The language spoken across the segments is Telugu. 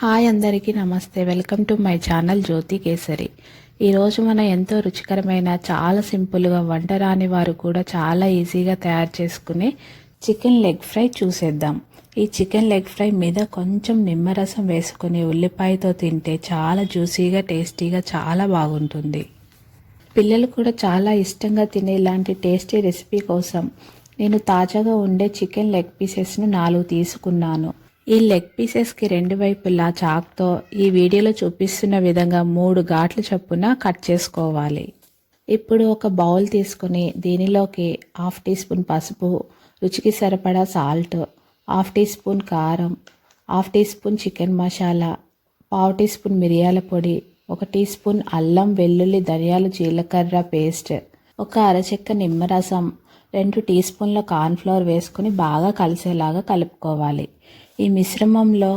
హాయ్ అందరికీ నమస్తే. వెల్కమ్ టు మై ఛానల్ జ్యోతి కేసరి. ఈరోజు మనం ఎంతో రుచికరమైన చాలా సింపుల్గా వంట రాని వారు కూడా చాలా ఈజీగా తయారు చేసుకునే చికెన్ లెగ్ ఫ్రై చూసేద్దాం. ఈ చికెన్ లెగ్ ఫ్రై మీద కొంచెం నిమ్మరసం వేసుకుని ఉల్లిపాయతో తింటే చాలా జ్యూసీగా టేస్టీగా చాలా బాగుంటుంది. పిల్లలు కూడా చాలా ఇష్టంగా తినే ఇలాంటి టేస్టీ రెసిపీ కోసం నేను తాజాగా ఉండే చికెన్ లెగ్ పీసెస్ను 4 తీసుకున్నాను. ఈ లెగ్ పీసెస్కి 2 వైపులా చాక్తో ఈ వీడియోలో చూపిస్తున్న విధంగా 3 ఘాట్లు చొప్పున కట్ చేసుకోవాలి. ఇప్పుడు ఒక బౌల్ తీసుకుని దీనిలోకి 1/2 టీ స్పూన్ పసుపు, రుచికి సరిపడా సాల్ట్, 1/2 టీ స్పూన్ కారం, 1/2 teaspoon chicken masala, 1/2 teaspoon మిరియాల పొడి, 1 టీ స్పూన్ అల్లం వెల్లుల్లి ధనియాలు జీలకర్ర పేస్ట్, 1 అరచెక్క నిమ్మరసం, 2 టీ స్పూన్ల కార్న్ఫ్లవర్ వేసుకుని బాగా కలిసేలాగా కలుపుకోవాలి. ఈ మిశ్రమంలో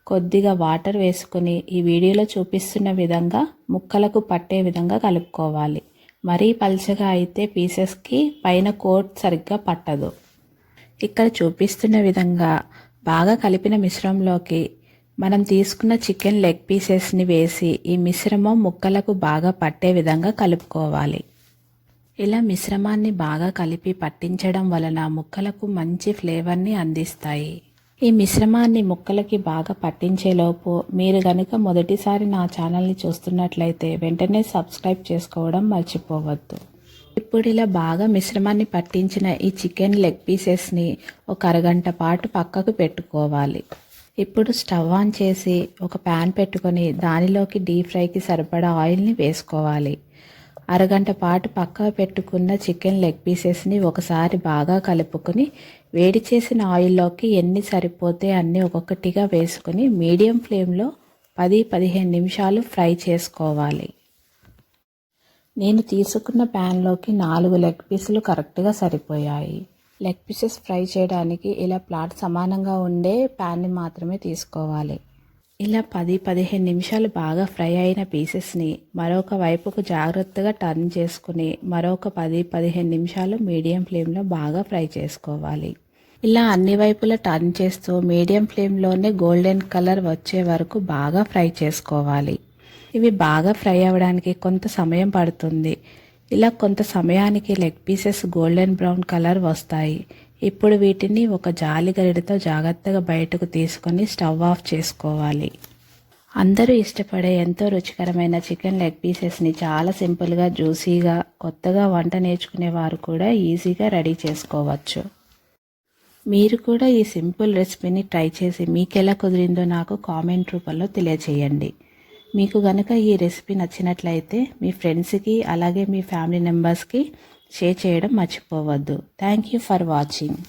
కొద్దిగా వాటర్ వేసుకుని ఈ వీడియోలో చూపిస్తున్న విధంగా ముక్కలకు పట్టే విధంగా కలుపుకోవాలి. మరీ పల్చగా అయితే పీసెస్కి పైన కోట్ సరిగ్గా పట్టదు. ఇక్కడ చూపిస్తున్న విధంగా బాగా కలిపిన మిశ్రమంలోకి మనం తీసుకున్న చికెన్ లెగ్ పీసెస్ని వేసి ఈ మిశ్రమం ముక్కలకు బాగా పట్టే విధంగా కలుపుకోవాలి. ఇలా మిశ్రమాన్ని బాగా కలిపి పట్టించడం వలన ముక్కలకు మంచి ఫ్లేవర్ని అందిస్తాయి. ఈ మిశ్రమాన్ని ముక్కలకి బాగా పట్టించేలోపు మీరు కనుక మొదటిసారి నా ఛానల్ని చూస్తున్నట్లయితే వెంటనే సబ్స్క్రైబ్ చేసుకోవడం మర్చిపోవద్దు. ఇప్పుడు ఇలా బాగా మిశ్రమాన్ని పట్టించిన ఈ చికెన్ లెగ్ పీసెస్ని ఒక అరగంట పాటు పక్కకు పెట్టుకోవాలి. ఇప్పుడు స్టవ్ ఆన్ చేసి ఒక ప్యాన్ పెట్టుకొని దానిలోకి డీప్ ఫ్రైకి సరిపడా ఆయిల్ని వేసుకోవాలి. అరగంట పాటు పక్కకు పెట్టుకున్న చికెన్ లెగ్ పీసెస్ని ఒకసారి బాగా కలుపుకొని వేడి చేసిన ఆయిల్లోకి ఎన్ని సరిపోతే అన్నీ ఒక్కొక్కటిగా వేసుకొని మీడియం ఫ్లేమ్లో 10-15 నిమిషాలు ఫ్రై చేసుకోవాలి. నేను తీసుకున్న ప్యాన్లోకి 4 లెగ్ పీసులు కరెక్ట్గా సరిపోయాయి. లెగ్ పీసెస్ ఫ్రై చేయడానికి ఇలా ప్లాట్ సమానంగా ఉండే ప్యాన్ని మాత్రమే తీసుకోవాలి. ఇలా 10-15 నిమిషాలు బాగా ఫ్రై అయిన పీసెస్ని మరొక వైపుకు జాగ్రత్తగా టర్న్ చేసుకుని మరొక 10-15 నిమిషాలు మీడియం ఫ్లేమ్లో బాగా ఫ్రై చేసుకోవాలి. ఇలా అన్ని వైపులా టర్న్ చేస్తూ మీడియం ఫ్లేమ్లోనే గోల్డెన్ కలర్ వచ్చే వరకు బాగా ఫ్రై చేసుకోవాలి. ఇవి బాగా ఫ్రై అవ్వడానికి కొంత సమయం పడుతుంది. ఇలా కొంత సమయానికి leg pieces golden brown colour వస్తాయి. ఇప్పుడు వీటిని ఒక జాలి గరిటెతో జాగ్రత్తగా బయటకు తీసుకొని స్టవ్ ఆఫ్ చేసుకోవాలి. అందరూ ఇష్టపడే ఎంతో రుచికరమైన చికెన్ లెగ్ పీసెస్ని చాలా సింపుల్గా జ్యూసీగా కొత్తగా వంట నేర్చుకునే వారు కూడా ఈజీగా రెడీ చేసుకోవచ్చు. మీరు కూడా ఈ సింపుల్ రెసిపీని ట్రై చేసి మీకు ఎలా కుదిరిందో నాకు కామెంట్ రూపంలో తెలియచేయండి. మీకు కనుక ఈ రెసిపీ నచ్చినట్లయితే మీ ఫ్రెండ్స్కి అలాగే మీ ఫ్యామిలీ మెంబర్స్కి షేర్ చేయడం మర్చిపోవద్దు. Thank you for watching.